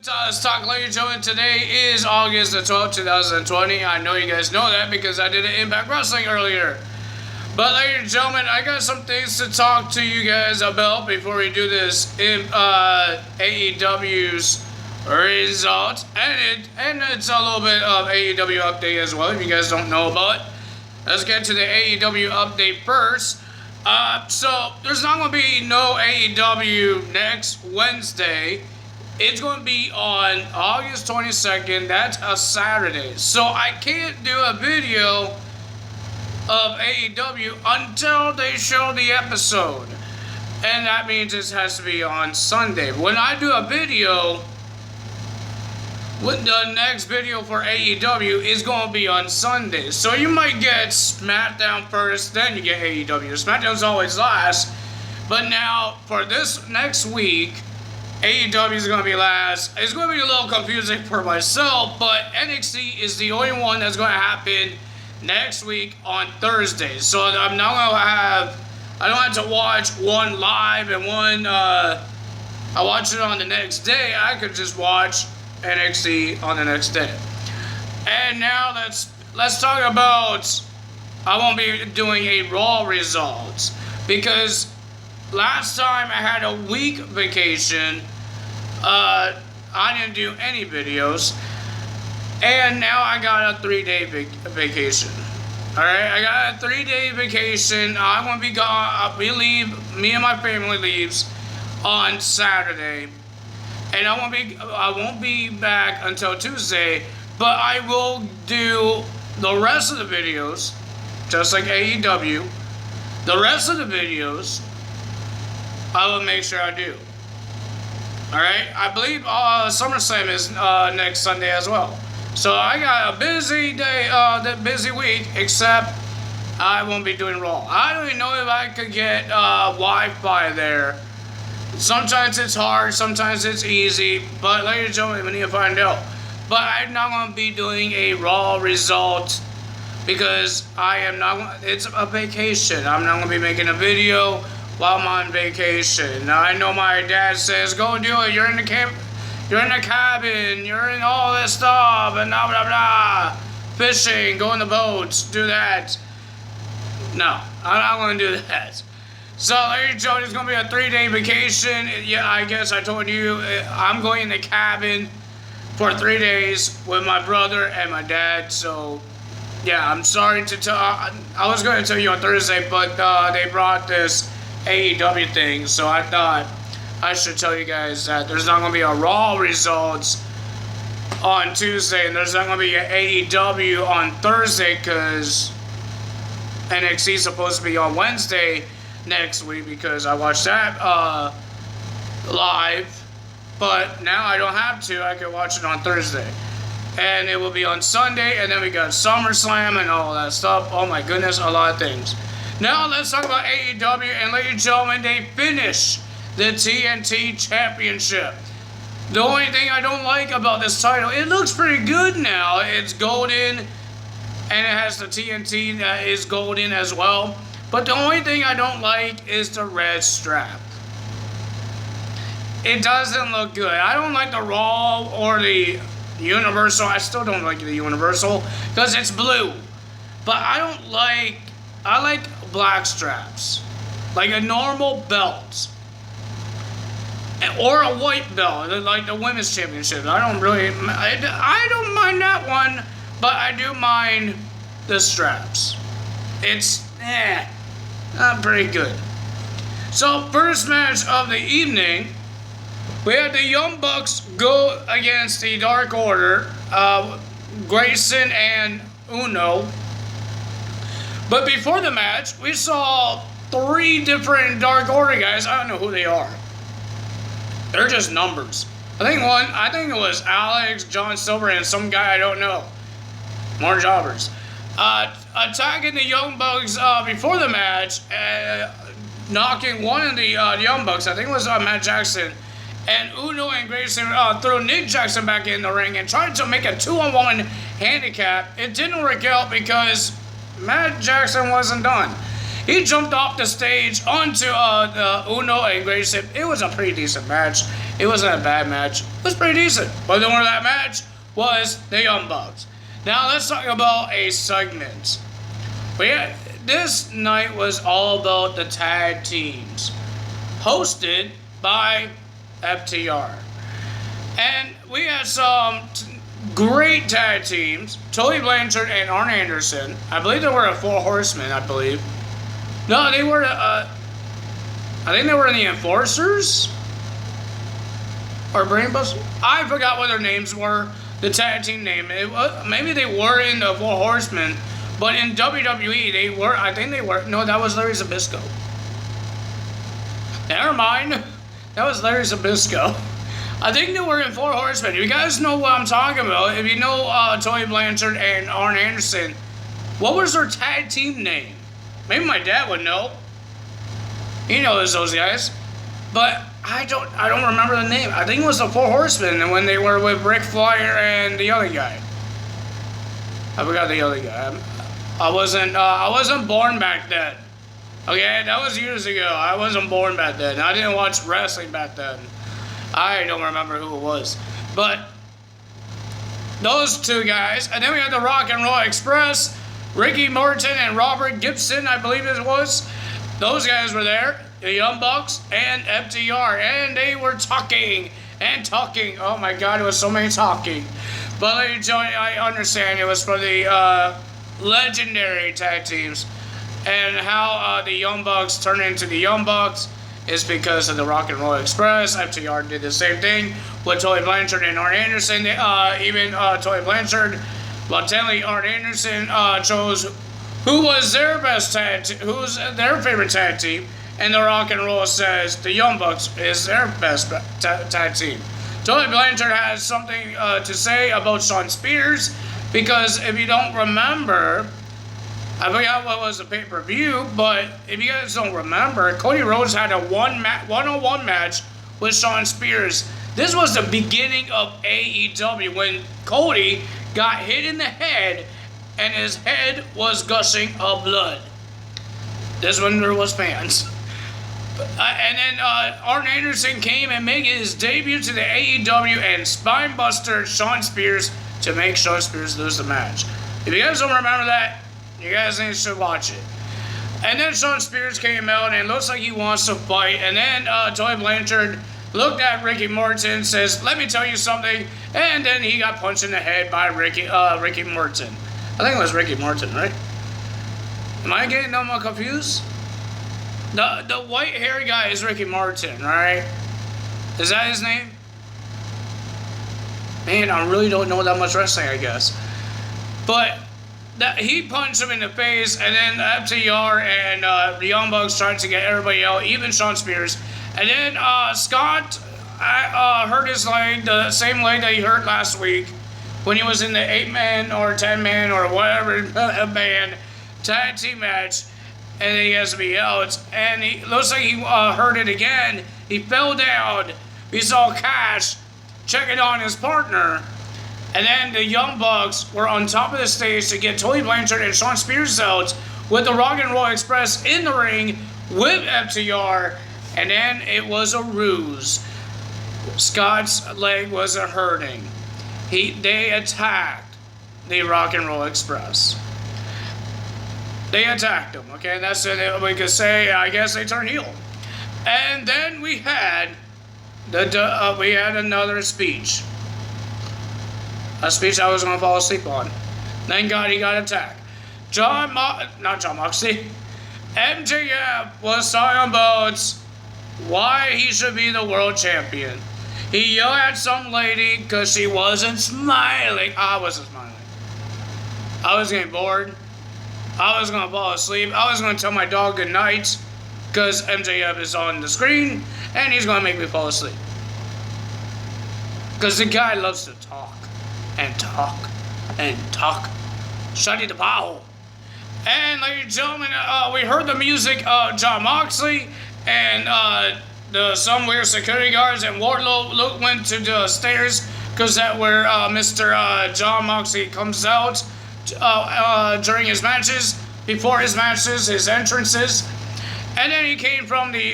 Let's talk, ladies and gentlemen. Today is August the 12th, 2020. I know you guys know that because I did an Impact Wrestling earlier. But, ladies and gentlemen, I got some things to talk to you guys about before we do this AEW's results. And it's a little bit of AEW update as well, if you guys don't know about it. Let's get to the AEW update first. So, there's not going to be no AEW next Wednesday. It's going to be on August 22nd. That's a Saturday. So I can't do a video of AEW until they show the episode. And that means it has to be on Sunday. When I do a video, the next video for AEW is going to be on Sunday. So you might get SmackDown first, then you get AEW. SmackDown's always last. But now, for this next week, AEW is going to be last. It's going to be a little confusing for myself, but NXT is the only one that's going to happen next week on Thursday. So I'm not going to have, I don't have to watch one live and one, I watch it on the next day. I could just watch NXT on the next day. And now let's talk about, I won't be doing a Raw results because last time I had a week vacation. I didn't do any videos. And now I got a 3-day vacation. Alright, I got a 3-day vacation. I'm going to be gone. Me and my family leaves on Saturday. And I won't be back until Tuesday. But I will do the rest of the videos, just like AEW. The rest of the videos I will make sure I do. Alright, I believe SummerSlam is next Sunday as well. So I got a busy day, busy week, except I won't be doing Raw. I don't even know if I could get Wi-Fi there. Sometimes it's hard, sometimes it's easy, but ladies and gentlemen, we need to find out. But I'm not going to be doing a Raw result because it's a vacation. I'm not going to be making a video while I'm on vacation. Now I know my dad says, go do it, you're in the cabin, you're in all this stuff, and blah, blah, blah. Fishing, go in the boats, do that. No, I'm not going to do that. So, ladies and gentlemen, it's going to be a 3-day vacation. Yeah, I guess I told you, I'm going in the cabin for 3 days with my brother and my dad, so yeah, I'm sorry to tell, I was going to tell you on Thursday, but they brought this AEW thing, so I thought I should tell you guys that there's not going to be a Raw results on Tuesday, and there's not going to be an AEW on Thursday because NXT is supposed to be on Wednesday next week because I watched that live, but now I don't have to. I can watch it on Thursday, and it will be on Sunday, and then we got SummerSlam and all that stuff. Oh my goodness, a lot of things. Now let's talk about AEW, and ladies and gentlemen, they finished the TNT Championship. The only thing I don't like about this title, it looks pretty good now. It's golden, and it has the TNT that is golden as well. But the only thing I don't like is the red strap. It doesn't look good. I don't like the Raw or the Universal. I still don't like the Universal because it's blue. But I like black straps, like a normal belt, or a white belt, like the women's championship. I don't mind that one, but I do mind the straps. It's not pretty good. So first match of the evening, we had the Young Bucks go against the Dark Order, Grayson and Uno. But before the match, we saw 3 different Dark Order guys. I don't know who they are. They're just numbers. I think it was Alex, John Silver, and some guy I don't know. More jobbers. Attacking the Young Bucks before the match, knocking one of the Young Bucks, I think it was Matt Jackson, and Uno and Grayson threw Nick Jackson back in the ring and tried to make a 2-on-1 handicap. It didn't work out because Matt Jackson wasn't done. He jumped off the stage onto the Uno and Grayson. It was a pretty decent match. It wasn't a bad match. It was pretty decent. But the winner of that match was the Young Bucks. Now let's talk about a segment. This night was all about the tag teams, hosted by FTR. And we had some great tag teams. Tully Blanchard and Arn Anderson. I believe they were a Four Horsemen, I believe. No, they were, I think they were in the Enforcers? Or Brainbusters? I forgot what their names were. The tag team name. Maybe they were in the Four Horsemen. But in WWE, they were, I think they were, no, that was Larry Zbyszko. Never mind. That was Larry Zbyszko. I think they were in Four Horsemen. You guys know what I'm talking about. If you know Tully Blanchard and Arn Anderson, what was their tag team name? Maybe my dad would know. He knows those guys. But I don't remember the name. I think it was the Four Horsemen and when they were with Ric Flair and the other guy. I forgot the other guy. I wasn't born back then. Okay, that was years ago. I wasn't born back then. I didn't watch wrestling back then. I don't remember who it was. But those two guys. And then we had the Rock and Roll Express. Ricky Morton and Robert Gibson, I believe it was. Those guys were there. The Young Bucks and FTR. And they were talking and talking. Oh my God, it was so many talking. But ladies and gentlemen, I understand it was for the legendary tag teams. And how the Young Bucks turned into the Young Bucks is because of the Rock and Roll Express. FTR did the same thing with Tully Blanchard and Arn Anderson. Tully Blanchard, but technically Arn Anderson chose who was their best tag team, who's their favorite tag team, and the Rock and Roll says the Young Bucks is their best tag team. Tully Blanchard has something to say about Shawn Spears, because if you don't remember, I forgot what was the pay-per-view, but if you guys don't remember, Cody Rhodes had a one-on-one match with Shawn Spears. This was the beginning of AEW when Cody got hit in the head and his head was gushing of blood. This when there was fans. And then Arn Anderson came and made his debut to the AEW and spinebuster Shawn Spears to make Shawn Spears lose the match. If you guys don't remember that, you guys need to watch it. And then Shawn Spears came out and looks like he wants to fight. And then Tully Blanchard looked at Ricky Morton, says, "Let me tell you something." And then he got punched in the head by Ricky Morton. I think it was Ricky Morton, right? Am I getting them all confused? The white hairy guy is Ricky Morton, right? Is that his name? Man, I really don't know that much wrestling, I guess. But he punched him in the face, and then FTR and the Young Bucks tried to get everybody out, even Shawn Spears. And then Scott hurt his leg, the same leg that he hurt last week when he was in the 8-man or 10-man or whatever man tag team match. And then he has to be out. And he looks like he hurt it again. He fell down. We saw Cash checking on his partner. And then the Young Bucks were on top of the stage to get Tully Blanchard and Shawn Spears out with the Rock and Roll Express in the ring with FTR. And then it was a ruse. Scott's leg wasn't hurting. They attacked the Rock and Roll Express. They attacked him, okay? That's it. We could say, I guess they turned heel. And then we had another speech. A speech I was going to fall asleep on. Thank God he got attacked. Not John Moxley. MJF was talking about why he should be the world champion. He yelled at some lady because she wasn't smiling. I wasn't smiling. I was getting bored. I was going to fall asleep. I was going to tell my dog good night because MJF is on the screen and he's going to make me fall asleep. Because the guy loves to talk and talk and talk. Shut the pow. And ladies and gentlemen, we heard the music of John Moxley and some weird security guards, and Wardlow went to the stairs because that's where Mr. John Moxley comes out during his matches. before his matches, his entrances. And then he came from the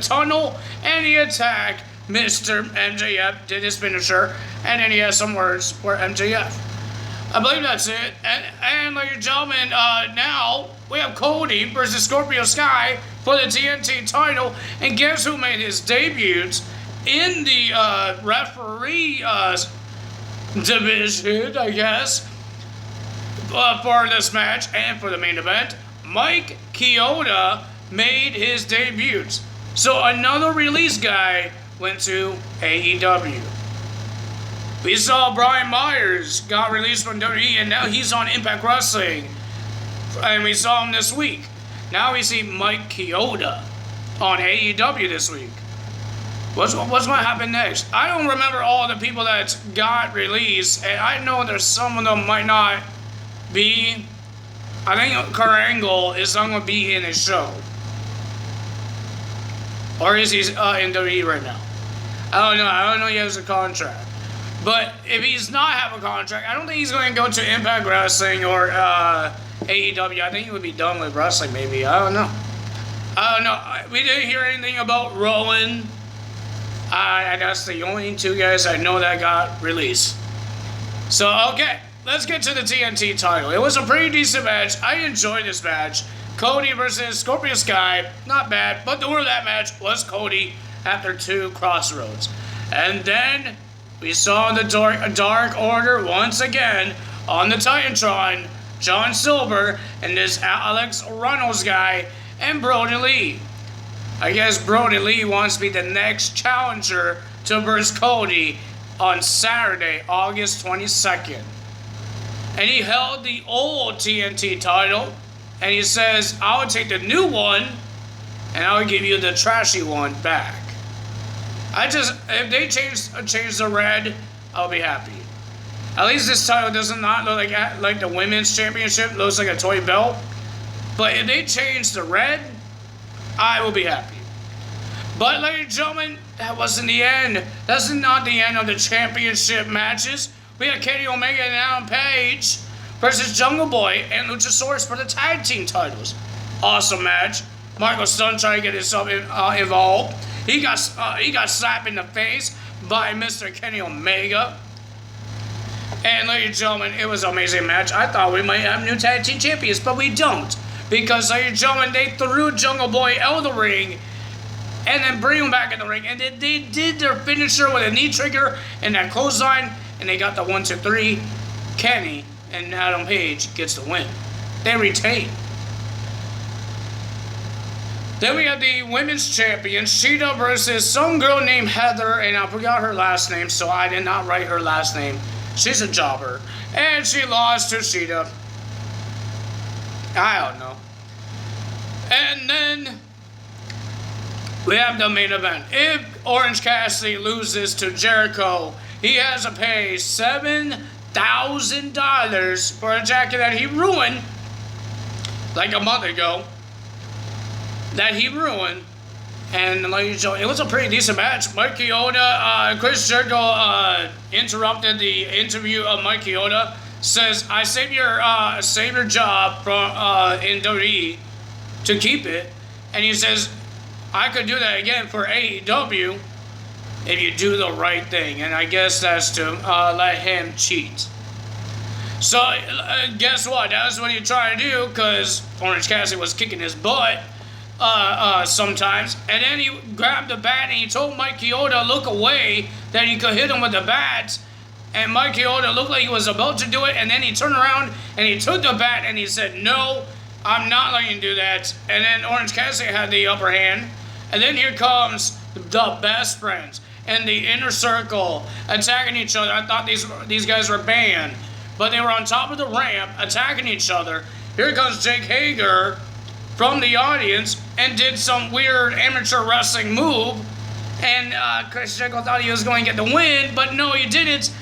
tunnel and he attacked Mr. MJF, did his finisher, and then he has some words for MJF. I believe that's it. And ladies and gentlemen, now we have Cody versus Scorpio Sky for the TNT title. And guess who made his debut in the referee division, I guess, for this match and for the main event? Mike Chioda made his debut. So another release guy went to AEW. We saw Brian Myers got released from WWE and now he's on Impact Wrestling. And we saw him this week. Now we see Mike Chioda on AEW this week. What's going to happen next? I don't remember all the people that got released, and I know there's some of them might not be. I think Kurt Angle is not going to be in his show. Or is he in WWE right now? I don't know. I don't know he has a contract. But if he's not have a contract, I don't think he's going to go to Impact Wrestling or AEW. I think he would be done with wrestling maybe. I don't know. We didn't hear anything about Rowan. That's the only two guys I know that got released. So, okay. Let's get to the TNT title. It was a pretty decent match. I enjoyed this match. Cody versus Scorpio Sky. Not bad. But the winner of that match was Cody after 2 Crossroads. And then we saw the Dark Order once again on the Titantron. John Silver and this Alex Reynolds guy and Brody Lee. I guess Brody Lee wants to be the next challenger to versus Cody on Saturday, August 22nd. And he held the old TNT title. And he says, I would take the new one and I would give you the trashy one back. If they change the red, I'll be happy. At least this title does not look like the women's championship. It looks like a toy belt. But if they change the red, I will be happy. But ladies and gentlemen, that wasn't the end. That's not the end of the championship matches. We had Kenny Omega and Adam Page versus Jungle Boy and Luchasaurus for the tag team titles. Awesome match. Michael Stunt trying to get himself involved. He got slapped in the face by Mr. Kenny Omega. And ladies and gentlemen, it was an amazing match. I thought we might have new tag team champions, but we don't. Because ladies and gentlemen, they threw Jungle Boy out of the ring and then bring him back in the ring. And they did their finisher with a knee trigger and that clothesline. And they got the 1, 2, 3. Kenny and Adam Page gets the win. They retain. Then we have the women's champion, Sheeta versus some girl named Heather, and I forgot her last name, so I did not write her last name. She's a jobber. And she lost to Sheeta. I don't know. And then we have the main event. If Orange Cassidy loses to Jericho, he has to pay $7,000 for a jacket that he ruined like a month ago. And like, it was a pretty decent match. Mike Chioda, Chris Jericho interrupted the interview of Mike Chioda. Says, I saved your job from in WWE to keep it. And he says, I could do that again for AEW if you do the right thing. And I guess that's to let him cheat. So, guess what? That's what he tried to do, because Orange Cassidy was kicking his butt sometimes. And then he grabbed the bat and he told Mike Chioda to look away, that he could hit him with the bat. And Mike Chioda looked like he was about to do it. And then he turned around and he took the bat and he said, no, I'm not letting you do that. And then Orange Cassidy had the upper hand. And then here comes the best friends and the inner circle attacking each other. I thought these guys were banned, but they were on top of the ramp attacking each other. Here comes Jake Hager from the audience and did some weird amateur wrestling move. And Chris Jericho thought he was going to get the win, but no, he didn't.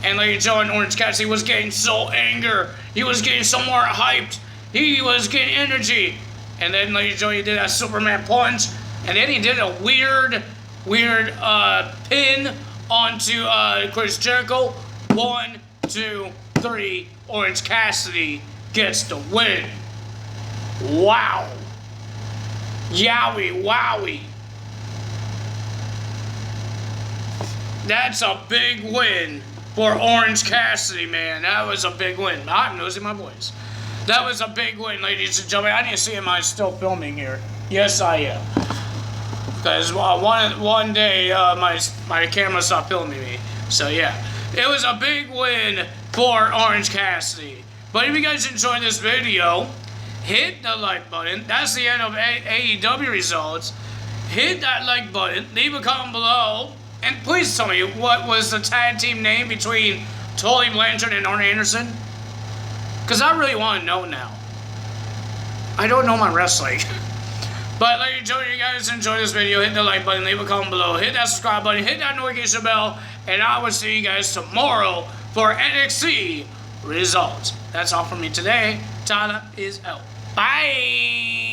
And Lady Joe and Orange Cassidy was getting so angry. He was getting so more hyped. He was getting energy. And then Lady Joe, he did that Superman punch. And then he did a weird pin onto Chris Jericho. 1, 2, 3. Orange Cassidy gets the win. Wow. Yowie, wowie. That's a big win for Orange Cassidy, man. That was a big win. I'm losing my voice. That was a big win, ladies and gentlemen. I need to see, am I still filming here? Yes, I am. Because one day, my camera stopped filming me. So, yeah. It was a big win for Orange Cassidy. But if you guys enjoyed this video, hit the like button. That's the end of AEW results. Hit that like button. Leave a comment below. And please tell me, what was the tag team name between Tully Blanchard and Arn Anderson? Because I really want to know now. I don't know my wrestling. But ladies and gentlemen, you guys enjoy this video, hit the like button, leave a comment below, hit that subscribe button, hit that notification bell, and I will see you guys tomorrow for NXT results. That's all from me today. Tyler is out. Bye!